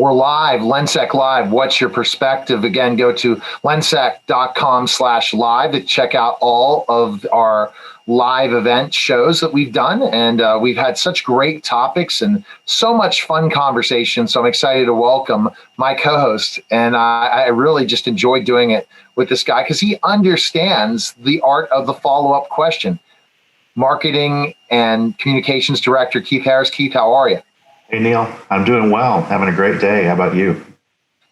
We're live, LENSEC Live. What's your perspective? Again, go to lensec.com/live to check out all of our live event shows that we've done. And we've had such great topics and so much fun conversation. So I'm excited to welcome my co-host. And I really just enjoyed doing it with this guy because he understands the art of the follow-up question. Marketing and Communications Director, Keith Harris. Keith, how are you? Hey, Neil, I'm doing well. Having a great day. How about you?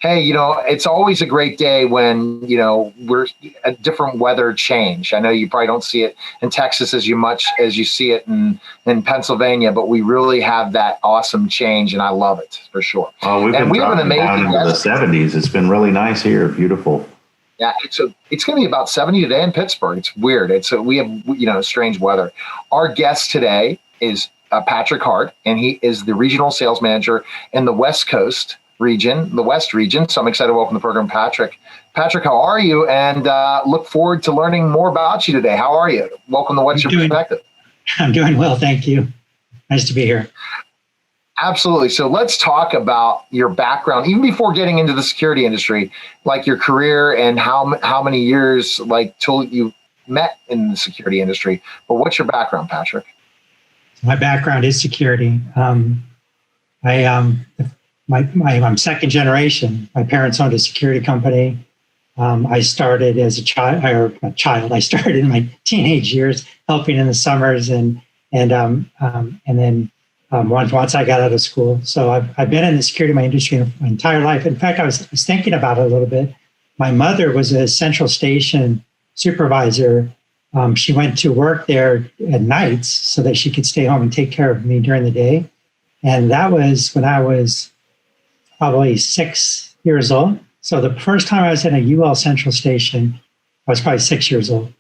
Hey, it's always a great day when, we're a different weather change. I know you probably don't see it in Texas as much as you see it in Pennsylvania, but we really have that awesome change, and I love it for sure. Oh, we have an amazing down into the 70s. It's been really nice here. Beautiful. Yeah, it's going to be about 70 today in Pittsburgh. It's weird. We have, strange weather. Our guest today is Patrick Hart, and he is the regional sales manager in the West Coast region, the West region. So I'm excited to welcome the program, Patrick. Patrick, how are you? And look forward to learning more about you today. How are you? Welcome to What's Your Perspective. I'm doing well, thank you. Nice to be here. Absolutely. So let's talk about your background, even before getting into the security industry, like your career and how many years, till you met in the security industry. But what's your background, Patrick? My background is security. I'm second generation. My parents owned a security company. I started as a child. I started in my teenage years, helping in the summers, and then once I got out of school. So I've been in the security industry my entire life. In fact, I was thinking about it a little bit. My mother was a central station supervisor. She went to work there at nights so that she could stay home and take care of me during the day. And that was when I was probably 6 years old. So the first time I was in a UL central station, I was probably 6 years old.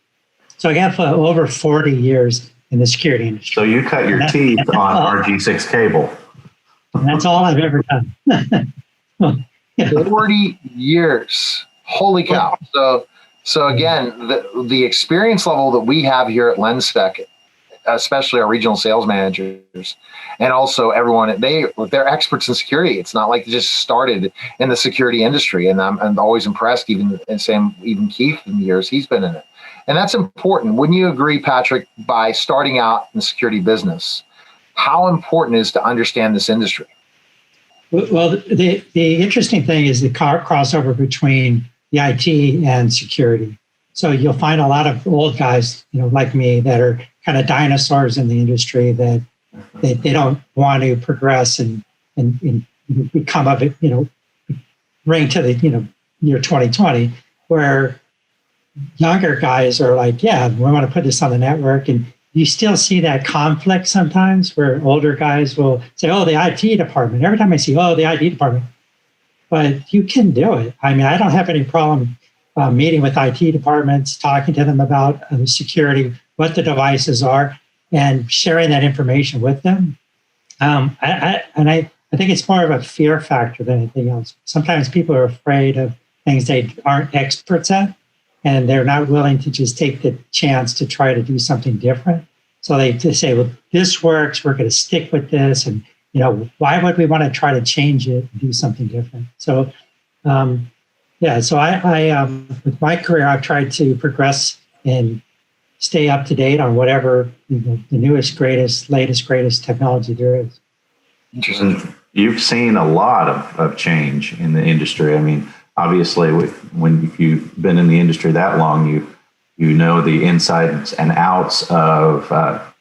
So I got over 40 years in the security industry. So you cut your teeth on RG6 cable. And that's all I've ever done. 40 years. Holy cow. So again, the experience level that we have here at LENSEC, especially our regional sales managers, and also everyone, they're experts in security. It's not like they just started in the security industry. And I'm always impressed, even Keith in the years he's been in it. And that's important. Wouldn't you agree, Patrick, by starting out in the security business, how important it is to understand this industry? Well, the interesting thing is the crossover between the IT and security. So you'll find a lot of old guys, like me, that are kind of dinosaurs in the industry that they don't want to progress and become of it, bring to the year 2020, where younger guys are like, yeah, we want to put this on the network. And you still see that conflict sometimes where older guys will say, oh, the IT department. Every time I see, oh, the IT department. But you can do it. I mean, I don't have any problem meeting with IT departments, talking to them about security, what the devices are, and sharing that information with them. I think it's more of a fear factor than anything else. Sometimes people are afraid of things they aren't experts at, and they're not willing to just take the chance to try to do something different. So they just say, well, this works, we're going to stick with this, and why would we want to try to change it and do something different? So, so I with my career, I've tried to progress and stay up to date on whatever the newest, latest, greatest technology there is. Interesting. You've seen a lot of change in the industry. I mean, obviously, if you've been in the industry that long, you know the insides and outs of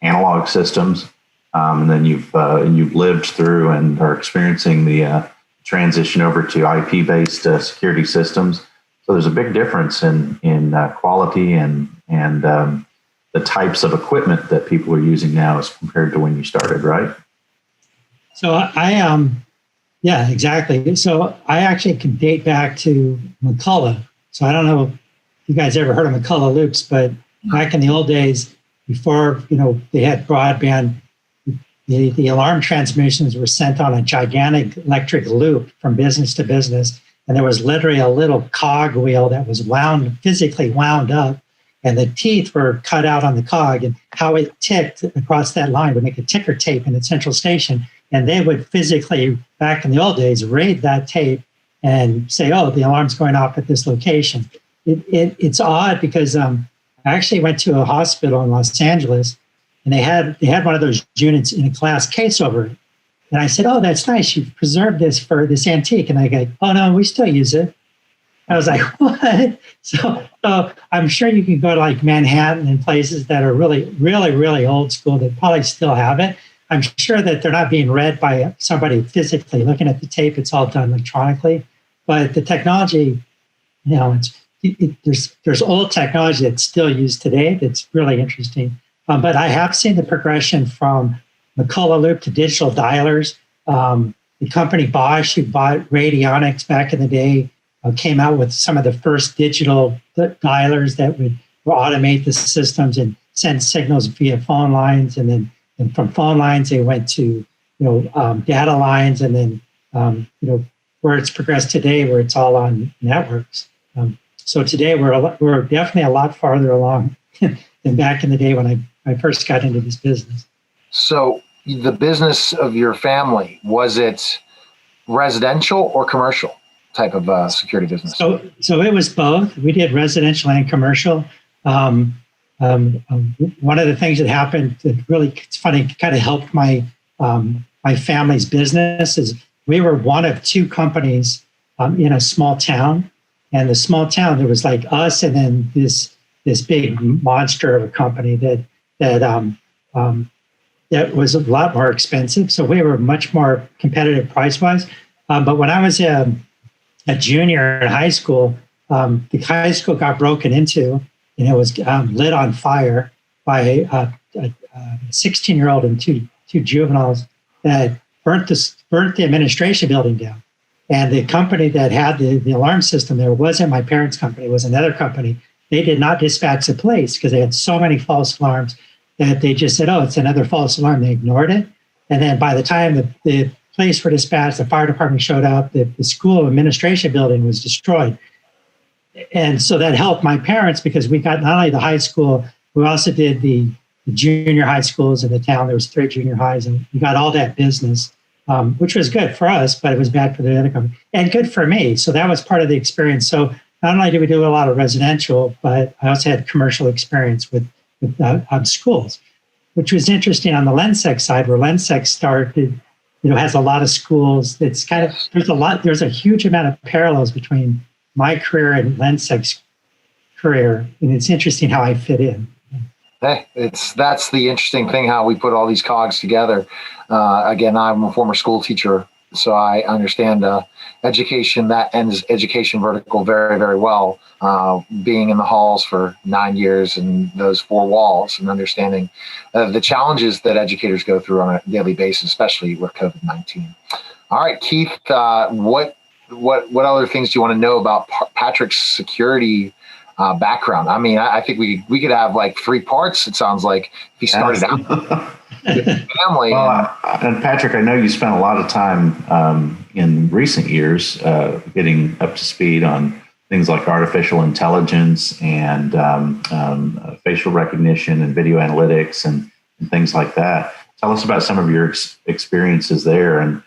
analog systems. And then you've lived through and are experiencing the transition over to IP-based security systems. So there's a big difference in quality and the types of equipment that people are using now as compared to when you started, right? So yeah, exactly. So I actually can date back to McCullough. So I don't know if you guys ever heard of McCullough loops, but back in the old days, before they had broadband, the alarm transmissions were sent on a gigantic electric loop from business to business. And there was literally a little cog wheel that was physically wound up, and the teeth were cut out on the cog, and how it ticked across that line would make a ticker tape in its central station and they would physically, back in the old days, read that tape and say, oh, the alarm's going off at this location. It's odd because I actually went to a hospital in Los Angeles, and they had one of those units in a glass case over it. And I said, oh, that's nice. You've preserved this for this antique. And I go, oh, no, we still use it. I was like, what? So I'm sure you can go to like Manhattan and places that are really, really, really old school that probably still have it. I'm sure that they're not being read by somebody physically looking at the tape. It's all done electronically. But the technology, you know, there's old technology that's still used today that's really interesting. But I have seen the progression from McCullough loop to digital dialers. The company Bosch, who bought Radionics back in the day, came out with some of the first digital dialers that would automate the systems and send signals via phone lines. And then from phone lines, they went to data lines, and then where it's progressed today, where it's all on networks. So today we're definitely a lot farther along than back in the day when I first got into this business. So the business of your family, was it residential or commercial type of security business? So it was both. We did residential and commercial. One of the things that happened that really, it's funny, kind of helped my family's business is we were one of two companies in a small town. And the small town, there was like us and then this big monster of a company that was a lot more expensive. So we were much more competitive price-wise. But when I was a junior in high school, the high school got broken into, and it was lit on fire by a 16-year-old and two juveniles that burnt the administration building down. And the company that had the alarm system there wasn't my parents' company, it was another company. They did not dispatch the police because they had so many false alarms that they just said, oh, it's another false alarm. They ignored it. And then by the time the police were dispatched, the fire department showed up, the school administration building was destroyed. And so that helped my parents because we got not only the high school, we also did the junior high schools in the town. There was 3 junior highs, and we got all that business, which was good for us, but it was bad for the other company and good for me. So that was part of the experience. So not only did we do a lot of residential, but I also had commercial experience with schools, which was interesting on the LENSEC side, where LENSEC started, has a lot of schools. It's kind of, there's a huge amount of parallels between my career and LENSEC's career. And it's interesting how I fit in. Hey, that's the interesting thing, how we put all these cogs together. Again, I'm a former school teacher, so I understand education, that ends education vertical very, very well. Being in the halls for 9 years and those 4 walls, and understanding the challenges that educators go through on a daily basis, especially with COVID-19. All right, Keith, what other things do you want to know about Patrick's security background? I mean, I think we could have like 3 parts. It sounds like if he started out with his family. Well, and Patrick, I know you spent a lot of time in recent years getting up to speed on things like artificial intelligence and facial recognition and video analytics and things like that. Tell us about some of your experiences there and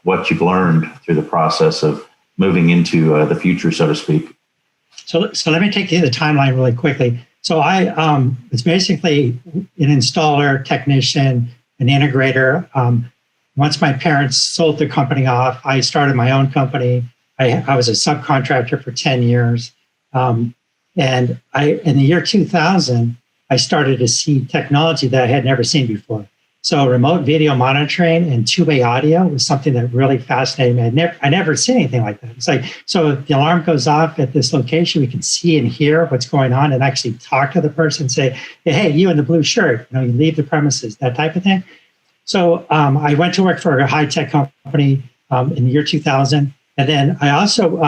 what you've learned through the process of moving into the future, so to speak. So let me take you to the timeline really quickly. So I was basically an installer, technician, an integrator. Once my parents sold the company off, I started my own company. I was a subcontractor for 10 years. And in the year 2000, I started to see technology that I had never seen before. So remote video monitoring and 2-way audio was something that really fascinated me. I never seen anything like that. It's like, so if the alarm goes off at this location, we can see and hear what's going on and actually talk to the person and say, hey, you in the blue shirt, you leave the premises, that type of thing. So I went to work for a high-tech company in the year 2000. And then I also,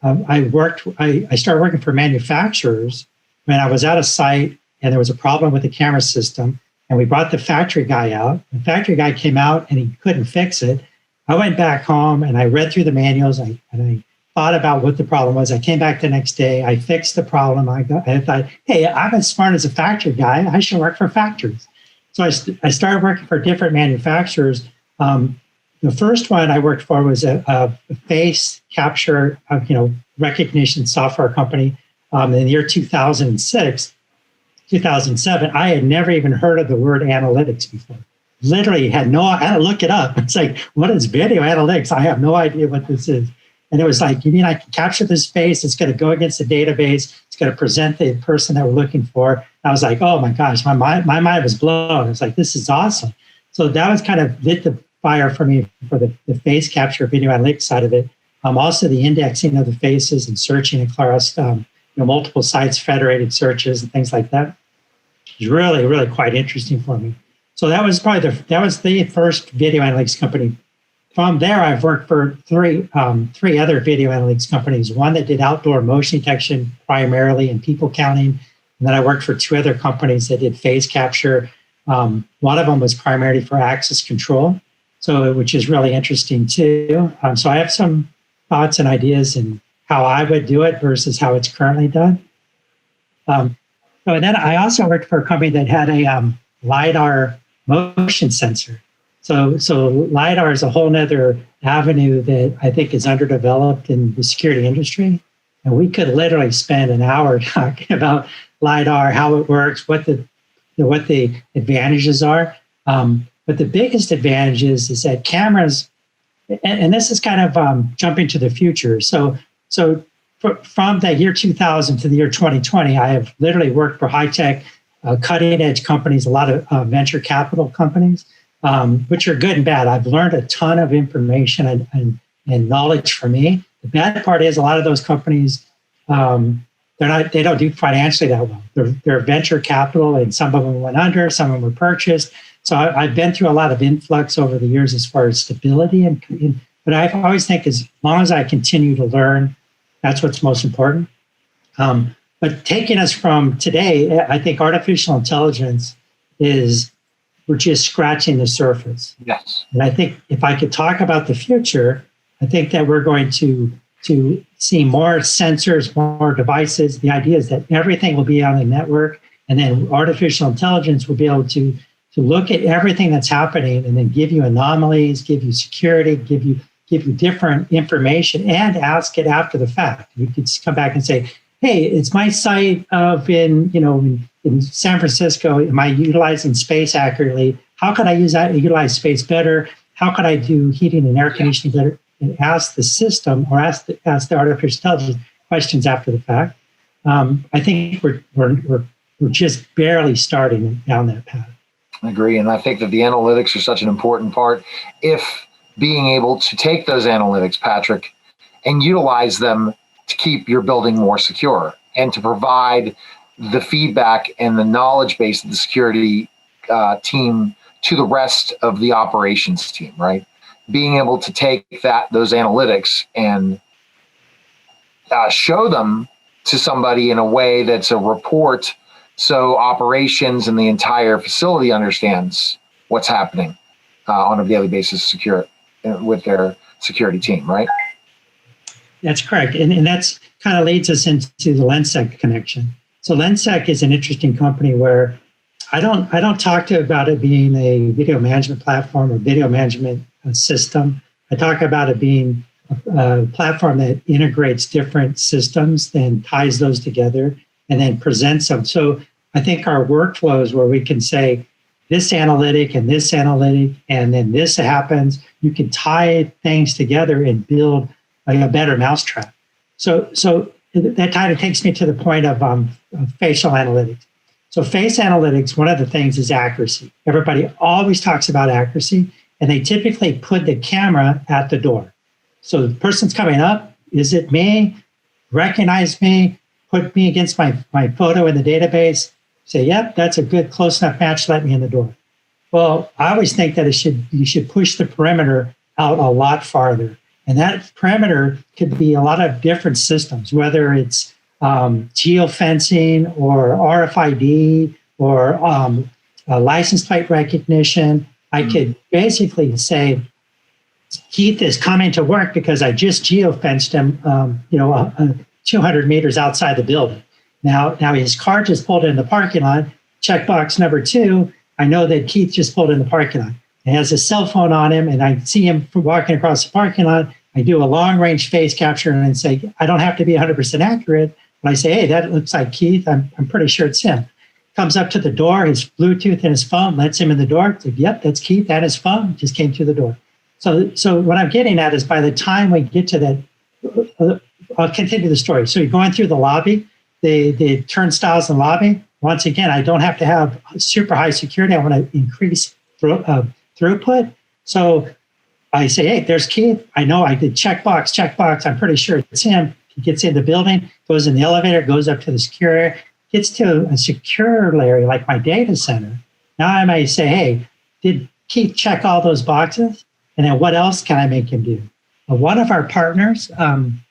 I started working for manufacturers when I was at a site and there was a problem with the camera system. And we brought the factory guy out. The factory guy came out and he couldn't fix it. I went back home and I read through the manuals and I thought about what the problem was. I came back the next day. I fixed the problem. I thought, hey, I'm as smart as a factory guy. I should work for factories. So I started working for different manufacturers. The first one I worked for was a face capture, recognition software company in the year 2006, 2007. I had never even heard of the word analytics before. Literally I had to look it up. It's like, what is video analytics? I have no idea what this is. And it was like, you mean I can capture this face? It's going to go against the database. It's going to present the person that we're looking for. I was like, oh my gosh, my mind was blown. It's like, this is awesome. So that was kind of lit the fire for me for the face capture video analytics side of it. Also the indexing of the faces and searching across multiple sites, federated searches and things like that. It was really, really quite interesting for me. So that was probably the first video analytics company. From there, I've worked for three other video analytics companies. One that did outdoor motion detection primarily and people counting. And then I worked for two other companies that did face capture. One of them was primarily for access control, which is really interesting too. So I have some thoughts and ideas in how I would do it versus how it's currently done. And then I also worked for a company that had a LiDAR motion sensor. So LiDAR is a whole nother avenue that I think is underdeveloped in the security industry. And we could literally spend an hour talking about LiDAR, how it works, what the advantages are. But the biggest advantage is that cameras, and this is kind of jumping to the future. So from the year 2000 to the year 2020, I have literally worked for high-tech, cutting-edge companies, a lot of venture capital companies, which are good and bad. I've learned a ton of information and knowledge for me. The bad part is a lot of those companies, they don't do financially that well. They're venture capital, and some of them went under, some of them were purchased. So I've been through a lot of influx over the years as far as stability, but I always think as long as I continue to learn, that's what's most important. But taking us from today, I think artificial intelligence we're just scratching the surface. Yes. And I think if I could talk about the future, I think that we're going to see more sensors, more devices. The idea is that everything will be on the network, and then artificial intelligence will be able to look at everything that's happening and then give you anomalies, give you security, give you different information, and ask it after the fact. You could come back and say, hey, it's my site in San Francisco. Am I utilizing space accurately? How could I utilize space better? How could I do heating and air conditioning better? And ask the system or ask the artificial intelligence questions after the fact. I think we're just barely starting down that path. I agree, and I think that the analytics are such an important part. If being able to take those analytics, Patrick, and utilize them to keep your building more secure and to provide the feedback and the knowledge base of the security team to the rest of the operations team, right? Being able to take those analytics and show them to somebody in a way that's a report, so operations and the entire facility understands what's happening on a daily basis with their security team, right? That's correct. And that's kind of leads us into the LENSEC connection. So LENSEC is an interesting company where I don't talk about it being a video management platform or video management system. I talk about it being a platform that integrates different systems and ties those together and then presents them. So I think our workflows where we can say this analytic and then this happens, you can tie things together and build a better mousetrap. So that kind of takes me to the point of facial analytics. So face analytics, one of the things is accuracy. Everybody always talks about accuracy, and they typically put the camera at the door. So the person's coming up, is it me? Recognize me, put me against my photo in the database, say, yep, that's a good close enough match, let me in the door. Well, I always think that you should push the perimeter out a lot farther. And that perimeter could be a lot of different systems, whether it's geofencing or RFID or license plate recognition. I could basically say, Keith is coming to work because I just geofenced him, 200 meters outside the building. Now his car just pulled in the parking lot. Checkbox number 2, I know that Keith just pulled in the parking lot. and has a cell phone on him, and I see him walking across the parking lot. I do a long range face capture and say, I don't have to be 100% accurate. But I say, hey, that looks like Keith. I'm pretty sure it's him. Comes up to the door, his Bluetooth and his phone lets him in the door. It's like, yep, that's Keith. And his phone just came through the door. So what I'm getting at is by the time we get to that, I'll continue the story. So you're going through the lobby, the turnstiles in the lobby. Once again, I don't have to have super high security. I want to increase throughput. So I say, hey, there's Keith. I know I did checkbox. I'm pretty sure it's him. He gets in the building, goes in the elevator, goes up to the secure area, gets to a secure area like my data center. Now I might say, hey, did Keith check all those boxes? And then what else can I make him do? One of our partners,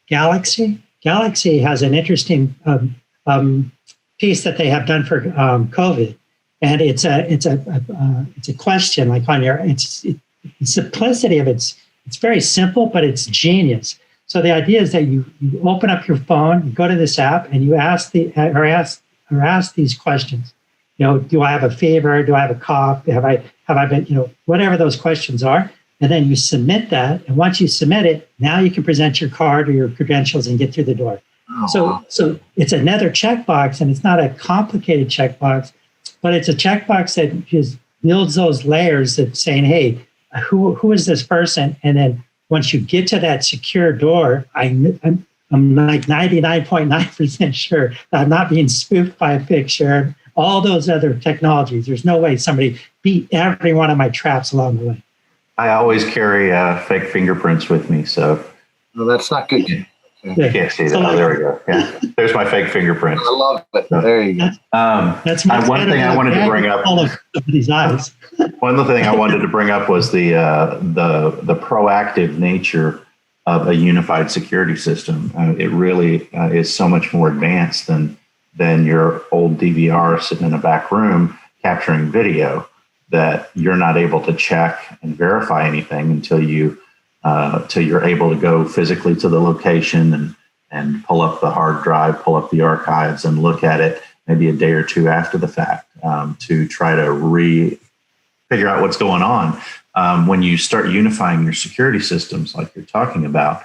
Galaxy has an interesting piece that they have done for COVID, and it's a question like on your the simplicity of it's very simple, but it's genius. So the idea is that you open up your phone, you go to this app, and you ask these questions. You know, do I have a fever? Do I have a cough? Have I been, whatever those questions are. And then you submit that. And once you submit it, now you can present your card or your credentials and get through the door. So it's another checkbox, and it's not a complicated checkbox, but it's a checkbox that just builds those layers of saying, hey, who is this person? And then once you get to that secure door, I'm like 99.9% sure that I'm not being spoofed by a picture, all those other technologies. There's no way somebody beat every one of my traps along the way. I always carry fake fingerprints with me, so. No, that's not good. You can't see that. Oh, there we go. Yeah, there's my fake fingerprint. I love it. There you go. That's one thing I wanted to bring up. All of these eyes. One of the things I wanted to bring up was the proactive nature of a unified security system. It really is so much more advanced than your old DVR sitting in a back room capturing video, that you're not able to check and verify anything until you're able to go physically to the location and pull up the hard drive, pull up the archives, and look at it maybe a day or two after the fact to try to figure out what's going on. When you start unifying your security systems like you're talking about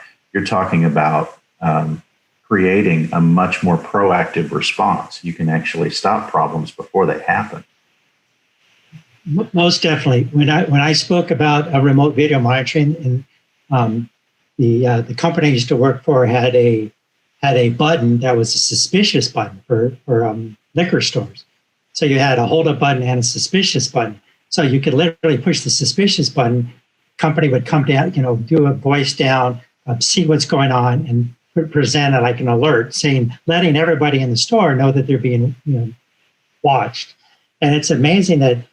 creating a much more proactive response. You can actually stop problems before they happen. Most definitely. When I spoke about remote video monitoring, and the company I used to work for had a button that was a suspicious button for liquor stores. So you had a hold up button and a suspicious button. So you could literally push the suspicious button. Company would come down, do a voice down, see what's going on, and present like an alert, letting everybody in the store know that they're being watched. And it's amazing that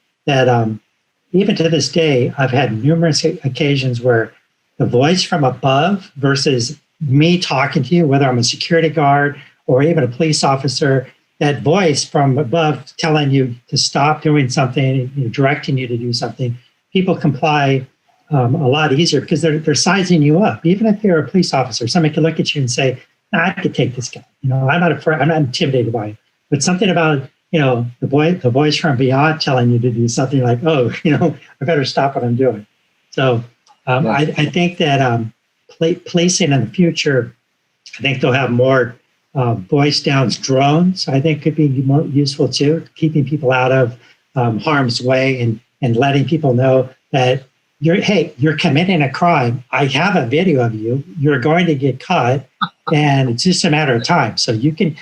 even to this day, I've had numerous occasions where the voice from above versus me talking to you, whether I'm a security guard or even a police officer, that voice from above telling you to stop doing something, directing you to do something, people comply a lot easier because they're sizing you up. Even if you're a police officer, somebody can look at you and say, I could take this guy. I'm not afraid. I'm not intimidated by him. But something about the voice from beyond telling you to do something like, I better stop what I'm doing. So I think that policing in the future, I think they'll have more voice downs drones. I think could be more useful too, keeping people out of harm's way and letting people know that you're committing a crime. I have a video of you. You're going to get caught, and it's just a matter of time. So you can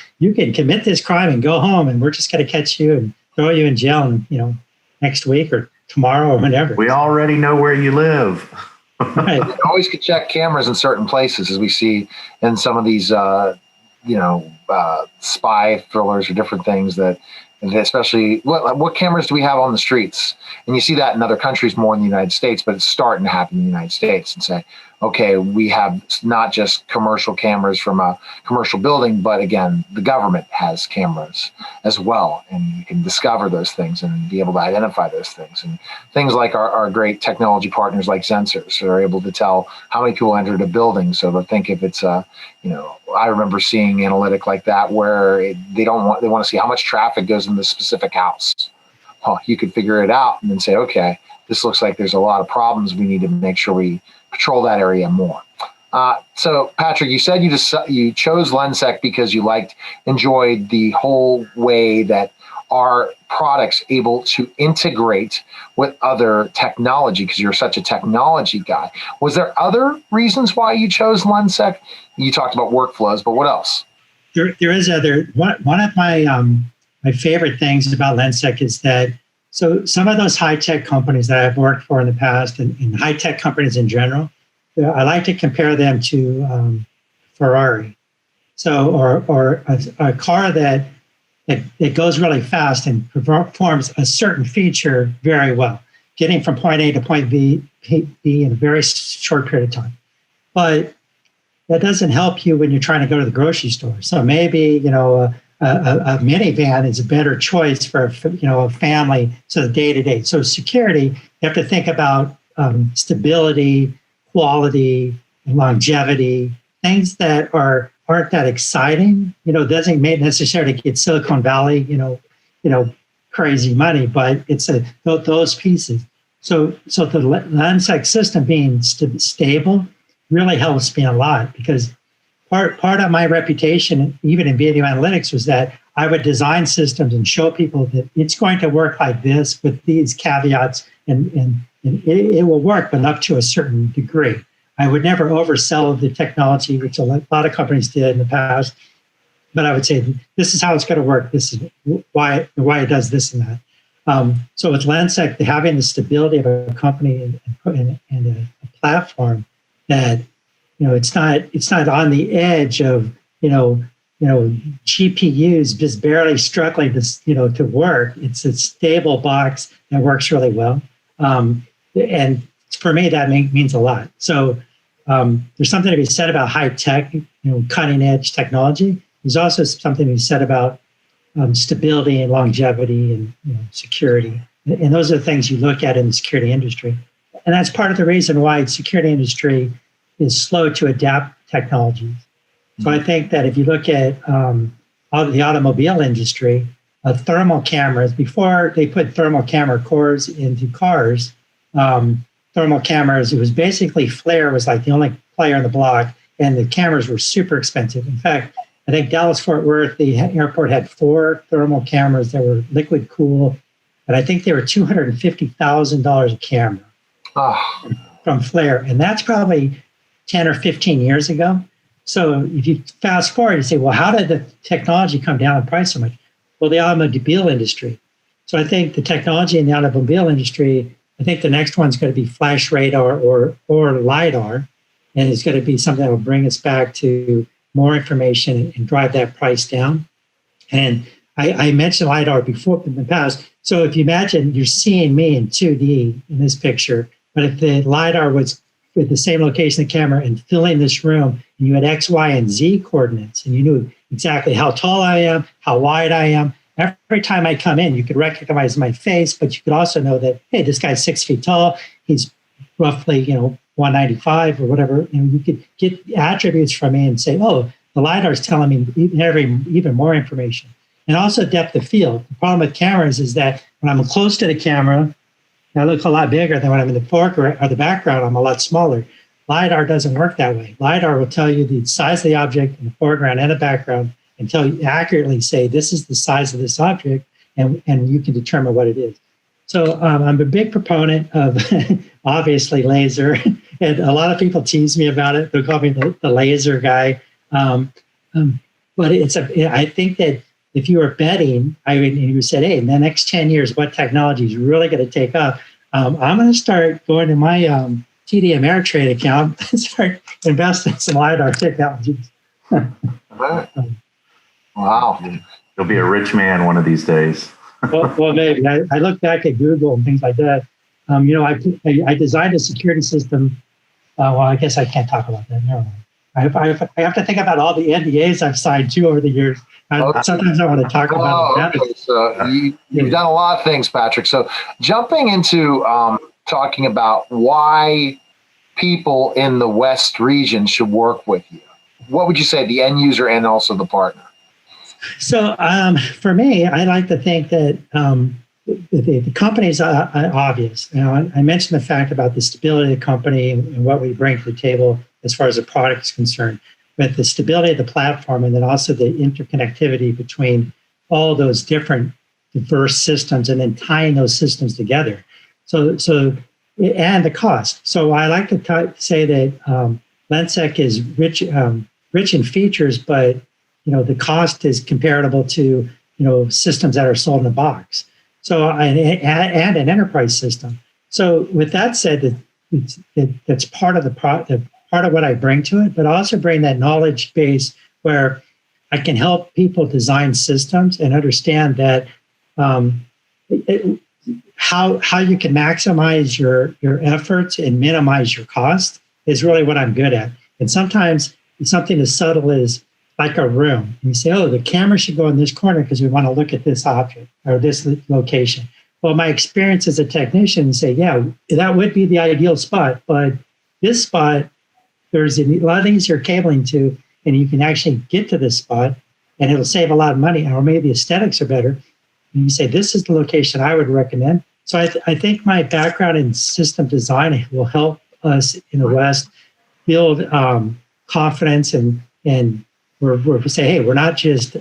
commit this crime and go home, and we're just going to catch you and throw you in jail, next week or tomorrow or whenever. We already know where you live. Right. You always could check cameras in certain places, as we see in some of these, spy thrillers or different things that. And especially, what cameras do we have on the streets? And you see that in other countries more in the United States, but it's starting to happen in the United States. And say, okay, we have not just commercial cameras from a commercial building, but again, the government has cameras as well. And you can discover those things and be able to identify those things. And things like our great technology partners like sensors are able to tell how many people entered a building. So they'll think if it's I remember seeing analytic like that where they want to see how much traffic goes in the specific house. you could figure it out and then say, okay, this looks like there's a lot of problems. We need to make sure we patrol that area more. So Patrick, you said you chose LENSEC because you enjoyed the whole way that our products able to integrate with other technology because you're such a technology guy. Was there other reasons why you chose LENSEC? You talked about workflows, but what else? There is other. One of my favorite things about LENSEC is that some of those high-tech companies that I've worked for in the past and high-tech companies in general, I like to compare them to Ferrari. Or a car that goes really fast and performs a certain feature very well, getting from point A to point B in a very short period of time. But that doesn't help you when you're trying to go to the grocery store. So maybe, a minivan is a better choice for, a family, so day to day. So security, you have to think about stability, quality, and longevity, things that aren't that exciting, doesn't necessarily get Silicon Valley, crazy money, but it's those pieces. So the LENSEC system being stable really helps me a lot because part of my reputation, even in video analytics, was that I would design systems and show people that it's going to work like this with these caveats, and it will work, but up to a certain degree. I would never oversell the technology, which a lot of companies did in the past. But I would say, this is how it's going to work. This is why it does this and that. So with LENSEC, having the stability of a company and a platform that, it's not on the edge of, GPUs just barely struggling to work. It's a stable box that works really well. And for me, that means a lot. So there's something to be said about high tech, cutting edge technology. There's also something to be said about stability and longevity and security. And those are the things you look at in the security industry. And that's part of the reason why the security industry is slow to adapt technologies. So I think that if you look at the automobile industry, thermal cameras, before they put thermal camera cores into cars, thermal cameras, it was basically FLIR was like the only player on the block, and the cameras were super expensive. In fact, I think Dallas-Fort Worth, the airport had 4 thermal cameras that were liquid cool, and I think they were $250,000 a camera from FLIR. And that's probably 10 or 15 years ago. So if you fast forward, you say, well, how did the technology come down in price so much? Well, the automobile industry. So I think the technology in the automobile industry, I think the next one's going to be flash radar or LiDAR, and it's going to be something that will bring us back to more information and drive that price down. And I mentioned LiDAR before in the past. So if you imagine you're seeing me in 2D in this picture, but if the LiDAR was with the same location of the camera and filling this room, and you had X, Y, and Z coordinates, and you knew exactly how tall I am, how wide I am. Every time I come in, you could recognize my face, but you could also know that, hey, this guy's 6 feet tall. He's roughly, 195 or whatever. You could get attributes from me and say, oh, the LiDAR is telling me even more information. And also depth of field. The problem with cameras is that when I'm close to the camera, I look a lot bigger than when I'm in the foreground or the background. I'm a lot smaller. LiDAR doesn't work that way. LiDAR will tell you the size of the object in the foreground and the background and tell you accurately, say, this is the size of this object, and you can determine what it is. So I'm a big proponent of, obviously, laser, and a lot of people tease me about it. They call me the laser guy. But I think that if you were betting, and you said, hey, in the next 10 years, what technology is really going to take off? I'm going to start going to my TD Ameritrade account and start investing in some LiDAR technologies. Wow. You'll be a rich man one of these days. well, maybe. I look back at Google and things like that. I designed a security system. Well, I guess I can't talk about that. Never mind. I have to think about all the NDAs I've signed too over the years. Sometimes I want to talk about it. Okay. So you've done a lot of things, Patrick. So jumping into talking about why people in the West region should work with you, what would you say, the end user and also the partner? So for me, I like to think that the company's obvious. You know, I mentioned the fact about the stability of the company and what we bring to the table as far as the product is concerned, but the stability of the platform and then also the interconnectivity between all those different diverse systems and then tying those systems together. So and the cost. So I like to say that LENSEC is rich in features, but the cost is comparable to systems that are sold in a box. So and an enterprise system. So with that said, that's part of part of what I bring to it, but also bring that knowledge base where I can help people design systems and understand that how you can maximize your efforts and minimize your cost is really what I'm good at. And sometimes something as subtle as like a room. And you say, oh, the camera should go in this corner because we want to look at this object or this location. Well, my experience as a technician say, yeah, that would be the ideal spot, but this spot, there's a lot easier cabling to, and you can actually get to this spot and it'll save a lot of money, or maybe aesthetics are better. And you say, this is the location I would recommend. So I think my background in system design will help us in the West build confidence and we're say, hey, we're not just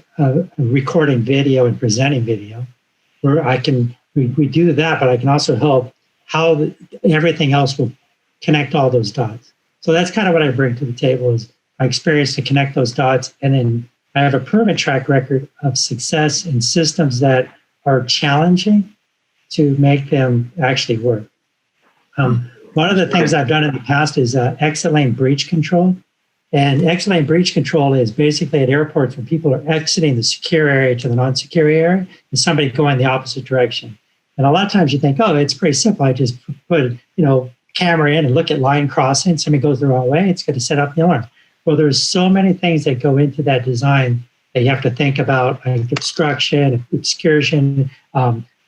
recording video and presenting video. We do that, but I can also help how everything else will connect all those dots. So that's kind of what I bring to the table is my experience to connect those dots. And then I have a proven track record of success in systems that are challenging to make them actually work. One of the things I've done in the past is exit lane breach control. And exit lane breach control is basically at airports when people are exiting the secure area to the non-secure area and somebody going the opposite direction. And a lot of times you think, oh, it's pretty simple. I just put, camera in and look at line crossing. Somebody goes the wrong way, it's going to set up the alarm. Well, there's so many things that go into that design that you have to think about, like obstruction, excursion,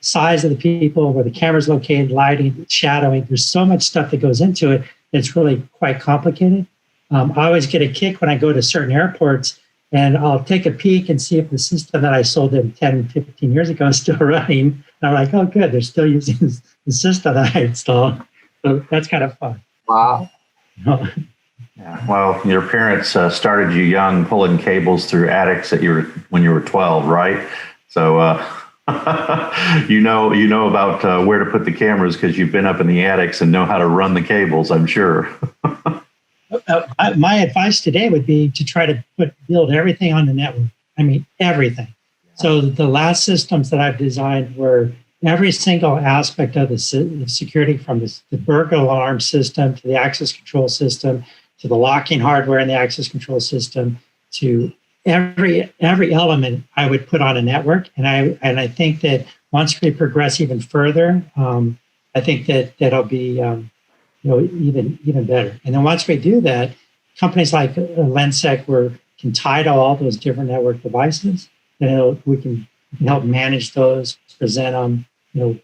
size of the people, where the camera's located, lighting, shadowing. There's so much stuff that goes into it that's really quite complicated. I always get a kick when I go to certain airports and I'll take a peek and see if the system that I sold them 10, 15 years ago is still running. And I'm like, oh, good, they're still using the system that I installed. So that's kind of fun. Wow. Yeah. Well, your parents started you young, pulling cables through attics when you were 12, right? So you know about where to put the cameras because you've been up in the attics and know how to run the cables, I'm sure. My advice today would be to try to build everything on the network. I mean, everything. So the last systems that I've designed were every single aspect of the security, from the burglar alarm system to the access control system to the locking hardware in the access control system, to every element I would put on a network. And I think that once we progress even further, I think that'll be even better. And then once we do that, companies like LENSEC can tie to all those different network devices, and we can help manage those, present them,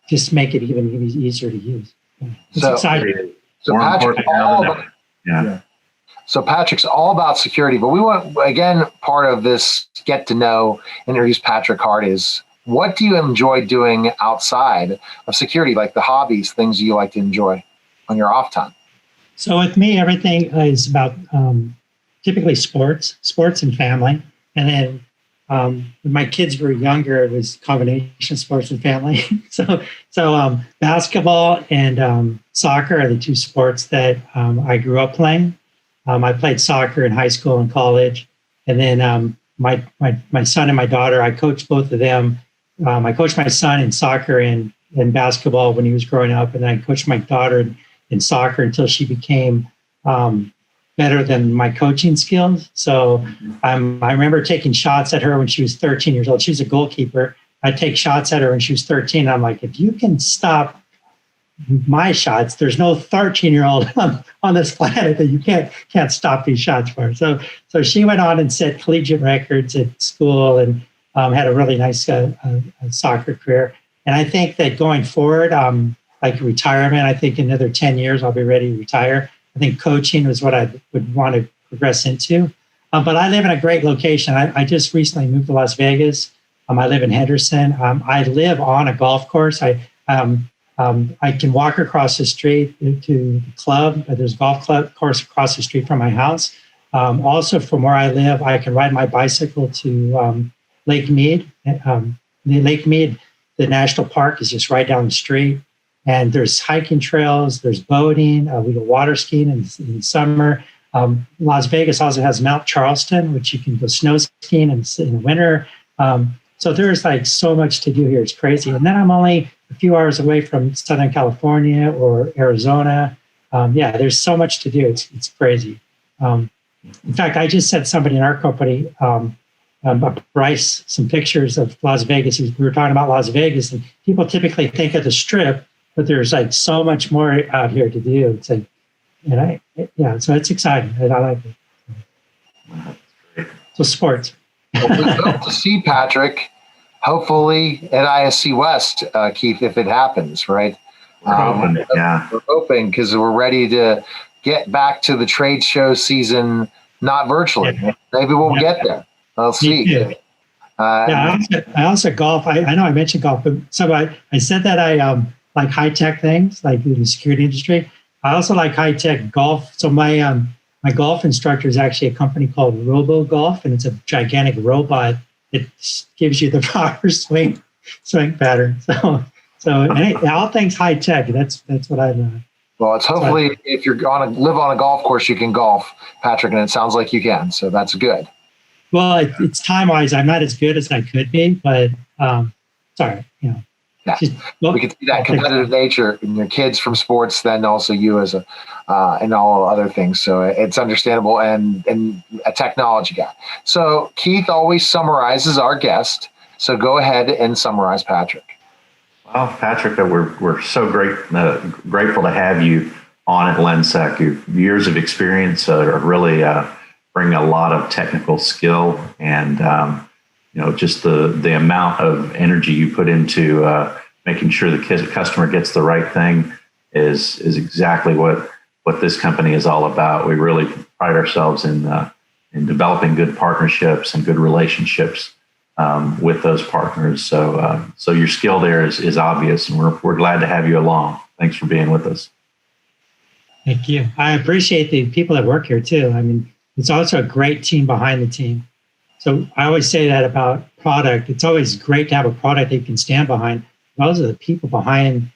just make it even easier to use. It's exciting. So Patrick, So Patrick's all about security, but we want, again, part of this get to know, introduce Patrick Hart is, what do you enjoy doing outside of security, like the hobbies, things you like to enjoy on your off time? So with me, everything is about typically sports and family. And then when my kids were younger, it was combination sports and family. So basketball and soccer are the two sports that I grew up playing. I played soccer in high school and college. And then my son and my daughter, I coached both of them. I coached my son in soccer and basketball when he was growing up. And then I coached my daughter in soccer until she became better than my coaching skills. So I remember taking shots at her when she was 13 years old. She was a goalkeeper. I'd take shots at her when she was 13. I'm like, if you can stop my shots, there's no 13-year-old on this planet that you can't stop these shots for. So she went on and set collegiate records at school and had a really nice soccer career. And I think that going forward, like retirement, I think in another 10 years, I'll be ready to retire. I think coaching was what I would want to progress into. But I live in a great location. I just recently moved to Las Vegas. I live in Henderson. I live on a golf course. I can walk across the street to the club. There's a golf club course across the street from my house. Also, from where I live, I can ride my bicycle to Lake Mead. Lake Mead, the national park, is just right down the street. And there's hiking trails, there's boating. We go water skiing in summer. Las Vegas also has Mount Charleston, which you can go snow skiing in the winter. So there's like so much to do here. It's crazy. And then I'm only a few hours away from Southern California or Arizona. There's so much to do. It's crazy. In fact, I just sent somebody in our company, Bryce, some pictures of Las Vegas. We were talking about Las Vegas, and people typically think of the Strip, but there's like so much more out here to do. It's like, so it's exciting. And I like it. So sports. Well, we hope to see Patrick, hopefully at ISC West, Keith, if it happens, right? We're hoping because we're ready to get back to the trade show season, not virtually. Yeah. Maybe we'll get there. I'll see. I also golf. I know I mentioned golf, but so I said that I like high tech things, like in the security industry. I also like high tech golf. So my golf instructor is actually a company called Robo Golf, and it's a gigantic robot that gives you the proper swing pattern. So all things high tech. That's what I learned. Well, it's hopefully if you're going to live on a golf course, you can golf, Patrick, and it sounds like you can. So that's good. Well, it's time-wise. I'm not as good as I could be, but sorry, Yeah. We can see that competitive nature in your kids from sports, then also you as and all other things. So it's understandable and a technology guy. So Keith always summarizes our guest. So go ahead and summarize Patrick. Well, Patrick, we're so grateful to have you on at LENSEC. Your years of experience really bring a lot of technical skill, and just the amount of energy you put into making sure the customer gets the right thing is exactly what this company is all about. We really pride ourselves in developing good partnerships and good relationships with those partners. So your skill there is obvious, and we're glad to have you along. Thanks for being with us. Thank you. I appreciate the people that work here too. I mean, it's also a great team behind the team. So I always say that about product. It's always great to have a product that you can stand behind. Those are the people behind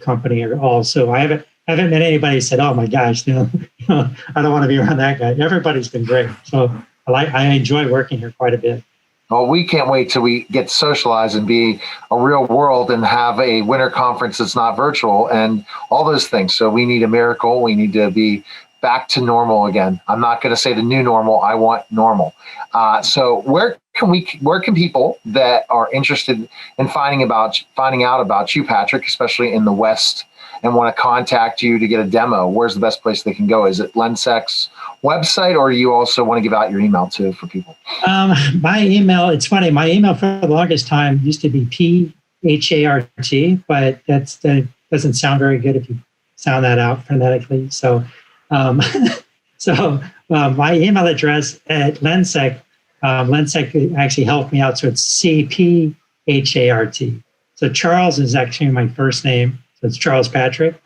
company are also. I haven't met anybody who said, "Oh my gosh, I don't want to be around that guy." Everybody's been great. So I enjoy working here quite a bit. Well, we can't wait till we get to socialize and be a real world and have a winter conference that's not virtual and all those things. So we need a miracle. We need to be back to normal again. I'm not going to say the new normal. I want normal. So where can people that are interested in finding out about you, Patrick, especially in the West, and want to contact you to get a demo, where's the best place they can go? Is it LENSEC's website, or you also want to give out your email too for people? My email, it's funny, my email for the longest time used to be PHART, but that doesn't sound very good if you sound that out phonetically. So my email address at LENSEC, LENSEC actually helped me out. So it's CPHART. So Charles is actually my first name. So it's Charles Patrick.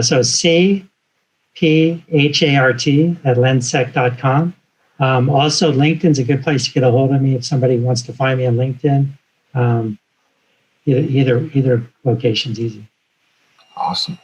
So CPHART at lensec.com. Also, LinkedIn's a good place to get a hold of me if somebody wants to find me on LinkedIn. Either location's easy. Awesome.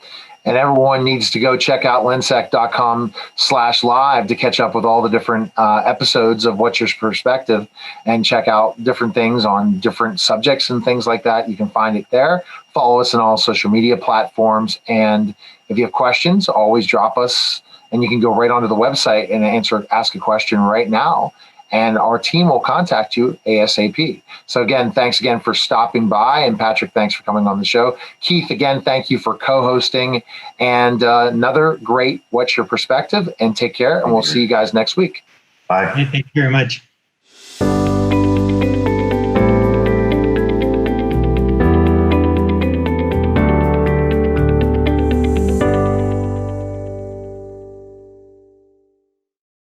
And everyone needs to go check out lensec.com/live to catch up with all the different episodes of What's Your Perspective and check out different things on different subjects and things like that. You can find it there. Follow us on all social media platforms. And if you have questions, always drop us. And you can go right onto the website and ask a question right now. And our team will contact you ASAP. So again, thanks again for stopping by. And Patrick, thanks for coming on the show. Keith, again, thank you for co-hosting. And another great What's Your Perspective? And take care. And we'll see you guys next week. Bye. Thank you very much.